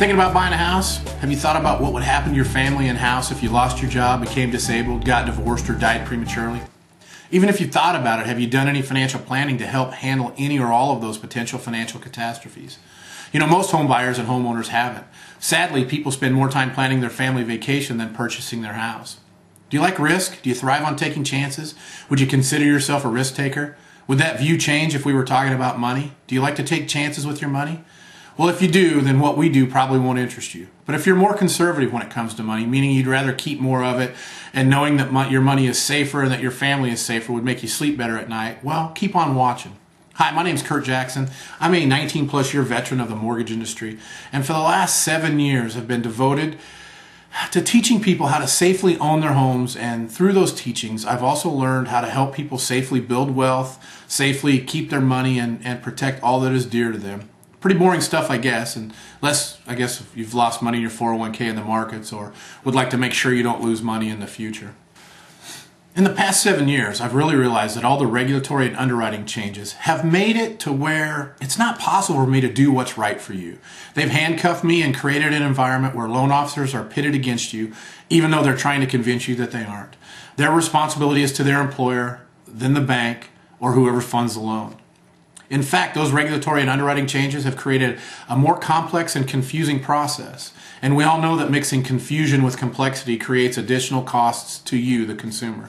Thinking about buying a house? Have you thought about what would happen to your family and house if you lost your job, became disabled, got divorced, or died prematurely? Even if you thought about it, have you done any financial planning to help handle any or all of those potential financial catastrophes? You know, most home buyers and homeowners haven't. Sadly, people spend more time planning their family vacation than purchasing their house. Do you like risk? Do you thrive on taking chances? Would you consider yourself a risk taker? Would that view change if we were talking about money? Do you like to take chances with your money? Well, if you do, then what we do probably won't interest you. But if you're more conservative when it comes to money, meaning you'd rather keep more of it and knowing that your money is safer and that your family is safer would make you sleep better at night, well, keep on watching. Hi, my name's Kurt Jackson. I'm a 19-plus year veteran of the mortgage industry, and for the last 7 years have been devoted to teaching people how to safely own their homes, and through those teachings, I've also learned how to help people safely build wealth, safely keep their money, and protect all that is dear to them. Pretty boring stuff, I guess, unless, I guess, if you've lost money in your 401k in the markets or would like to make sure you don't lose money in the future. In the past 7 years, I've really realized that all the regulatory and underwriting changes have made it to where it's not possible for me to do what's right for you. They've handcuffed me and created an environment where loan officers are pitted against you, even though they're trying to convince you that they aren't. Their responsibility is to their employer, then the bank, or whoever funds the loan. In fact, those regulatory and underwriting changes have created a more complex and confusing process. And we all know that mixing confusion with complexity creates additional costs to you, the consumer.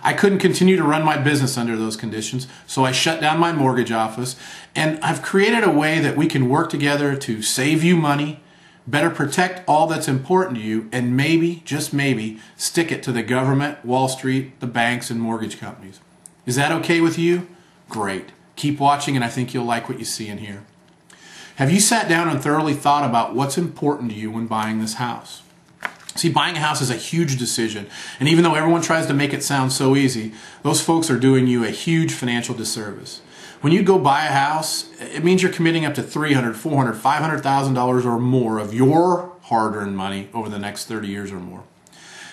I couldn't continue to run my business under those conditions, so I shut down my mortgage office, and I've created a way that we can work together to save you money, better protect all that's important to you, and maybe, just maybe, stick it to the government, Wall Street, the banks, and mortgage companies. Is that okay with you? Great. Keep watching, and I think you'll like what you see in here. Have you sat down and thoroughly thought about what's important to you when buying this house? See, buying a house is a huge decision, and even though everyone tries to make it sound so easy, those folks are doing you a huge financial disservice. When you go buy a house, it means you're committing up to $300,000, $400,000, $500,000 or more of your hard-earned money over the next 30 years or more.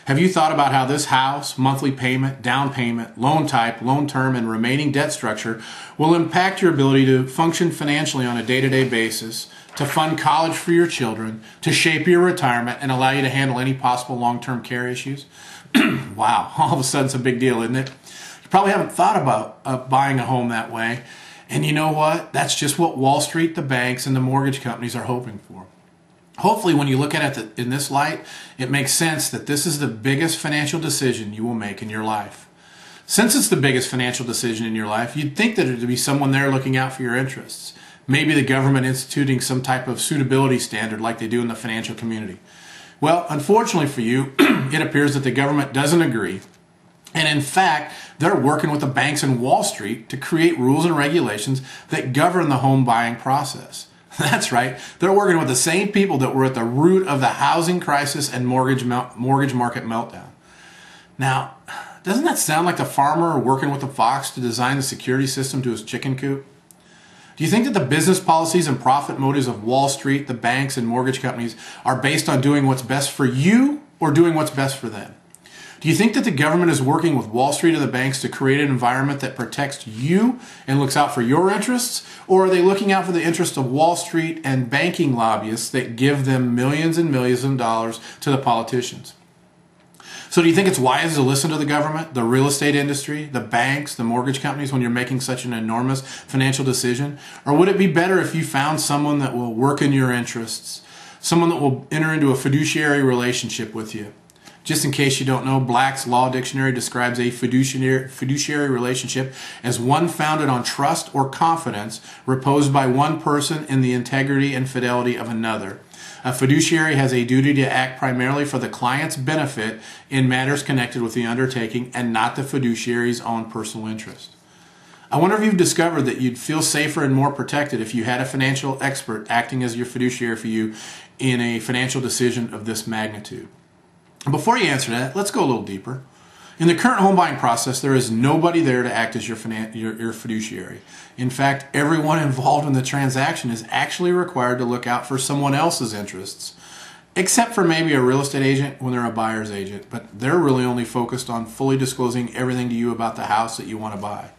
Have you thought about how this house, monthly payment, down payment, loan type, loan term, and remaining debt structure will impact your ability to function financially on a day-to-day basis, to fund college for your children, to shape your retirement, and allow you to handle any possible long-term care issues? Wow, all of a sudden it's a big deal, isn't it? You probably haven't thought about buying a home that way. And you know what? That's just what Wall Street, the banks, and the mortgage companies are hoping for. Hopefully, when you look at it in this light, it makes sense that this is the biggest financial decision you will make in your life. Since it's the biggest financial decision in your life, you'd think that there'd be someone there looking out for your interests. Maybe the government instituting some type of suitability standard like they do in the financial community. Well, unfortunately for you, it appears that the government doesn't agree. And in fact, they're working with the banks and Wall Street to create rules and regulations that govern the home buying process. That's right. They're working with the same people that were at the root of the housing crisis and mortgage market meltdown. Now, doesn't that sound like the farmer working with the fox to design the security system to his chicken coop? Do you think that the business policies and profit motives of Wall Street, the banks, and mortgage companies are based on doing what's best for you or doing what's best for them? Do you think that the government is working with Wall Street or the banks to create an environment that protects you and looks out for your interests? Or are they looking out for the interests of Wall Street and banking lobbyists that give them millions and millions of dollars to the politicians? So do you think it's wise to listen to the government, the real estate industry, the banks, the mortgage companies when you're making such an enormous financial decision? Or would it be better if you found someone that will work in your interests, someone that will enter into a fiduciary relationship with you? Just in case you don't know, Black's Law Dictionary describes a fiduciary relationship as one founded on trust or confidence reposed by one person in the integrity and fidelity of another. A fiduciary has a duty to act primarily for the client's benefit in matters connected with the undertaking and not the fiduciary's own personal interest. I wonder if you've discovered that you'd feel safer and more protected if you had a financial expert acting as your fiduciary for you in a financial decision of this magnitude. Before you answer that, let's go a little deeper. In the current home buying process, there is nobody there to act as your fiduciary. In fact, everyone involved in the transaction is actually required to look out for someone else's interests, except for maybe a real estate agent when they're a buyer's agent, but they're really only focused on fully disclosing everything to you about the house that you want to buy.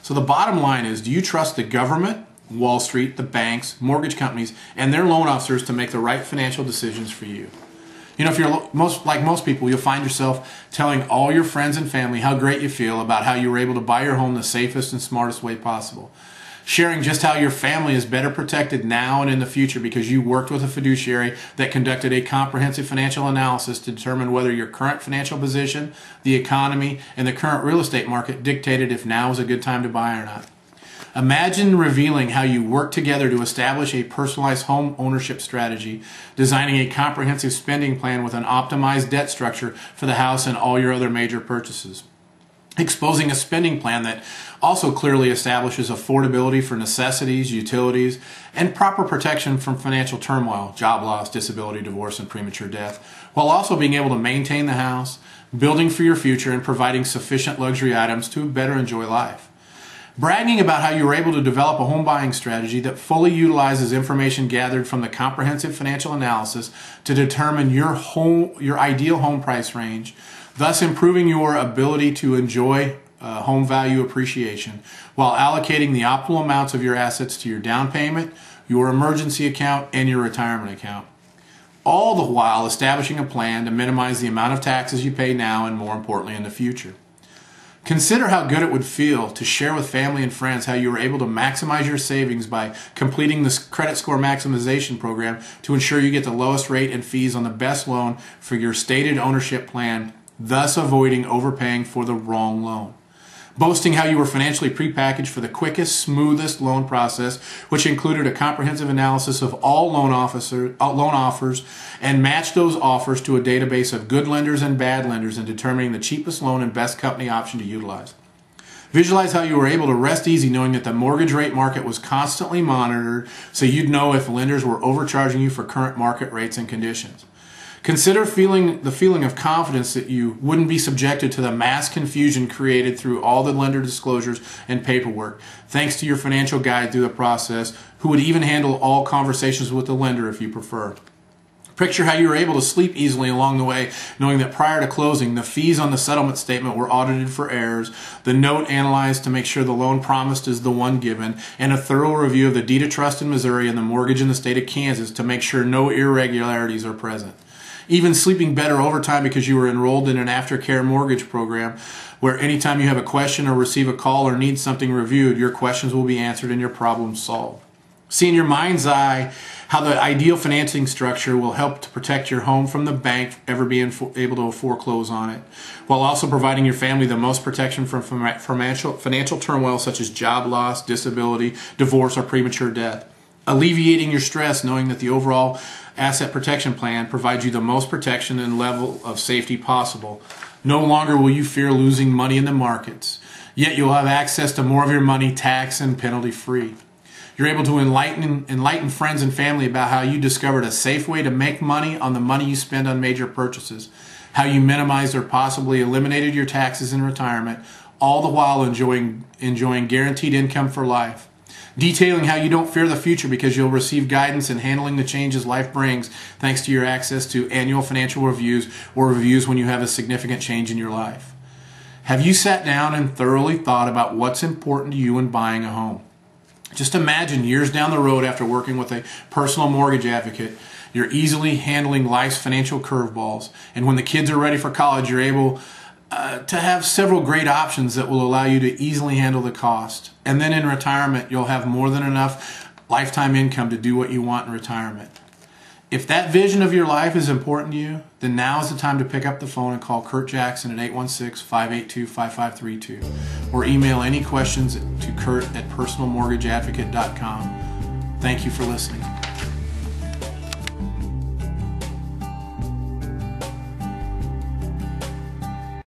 So the bottom line is, do you trust the government, Wall Street, the banks, mortgage companies, and their loan officers to make the right financial decisions for you. You know, if you're like most people, you'll find yourself telling all your friends and family how great you feel about how you were able to buy your home the safest and smartest way possible. Sharing just how your family is better protected now and in the future because you worked with a fiduciary that conducted a comprehensive financial analysis to determine whether your current financial position, the economy, and the current real estate market dictated if now is a good time to buy or not. Imagine revealing how you work together to establish a personalized home ownership strategy, designing a comprehensive spending plan with an optimized debt structure for the house and all your other major purchases. Exposing a spending plan that also clearly establishes affordability for necessities, utilities, and proper protection from financial turmoil, job loss, disability, divorce, and premature death, while also being able to maintain the house, building for your future, and providing sufficient luxury items to better enjoy life. Bragging about how you were able to develop a home buying strategy that fully utilizes information gathered from the comprehensive financial analysis to determine your ideal home price range, thus improving your ability to enjoy home value appreciation while allocating the optimal amounts of your assets to your down payment, your emergency account, and your retirement account. All the while establishing a plan to minimize the amount of taxes you pay now and, more importantly, in the future. Consider how good it would feel to share with family and friends how you were able to maximize your savings by completing this credit score maximization program to ensure you get the lowest rate and fees on the best loan for your stated ownership plan, thus avoiding overpaying for the wrong loan. Boasting how you were financially prepackaged for the quickest, smoothest loan process, which included a comprehensive analysis of all loan offers and matched those offers to a database of good lenders and bad lenders in determining the cheapest loan and best company option to utilize. Visualize how you were able to rest easy knowing that the mortgage rate market was constantly monitored so you'd know if lenders were overcharging you for current market rates and conditions. Consider the feeling of confidence that you wouldn't be subjected to the mass confusion created through all the lender disclosures and paperwork, thanks to your financial guide through the process, who would even handle all conversations with the lender if you prefer. Picture how you were able to sleep easily along the way, knowing that prior to closing, the fees on the settlement statement were audited for errors, the note analyzed to make sure the loan promised is the one given, and a thorough review of the deed of trust in Missouri and the mortgage in the state of Kansas to make sure no irregularities are present. Even sleeping better over time because you were enrolled in an aftercare mortgage program where anytime you have a question or receive a call or need something reviewed, your questions will be answered and your problems solved. See in your mind's eye how the ideal financing structure will help to protect your home from the bank ever being able to foreclose on it, while also providing your family the most protection from financial turmoil such as job loss, disability, divorce, or premature death. Alleviating your stress knowing that the overall asset protection plan provides you the most protection and level of safety possible. No longer will you fear losing money in the markets, yet you'll have access to more of your money tax and penalty free. You're able to enlighten friends and family about how you discovered a safe way to make money on the money you spend on major purchases, how you minimized or possibly eliminated your taxes in retirement, all the while enjoying guaranteed income for life. Detailing how you don't fear the future because you'll receive guidance in handling the changes life brings thanks to your access to annual financial reviews or reviews when you have a significant change in your life. Have you sat down and thoroughly thought about what's important to you in buying a home? Just imagine years down the road after working with a personal mortgage advocate, you're easily handling life's financial curveballs, and when the kids are ready for college, you're able to have several great options that will allow you to easily handle the cost. And then in retirement, you'll have more than enough lifetime income to do what you want in retirement. If that vision of your life is important to you, then now is the time to pick up the phone and call Kurt Jackson at 816-582-5532 or email any questions to Kurt@personalmortgageadvocate.com. Thank you for listening.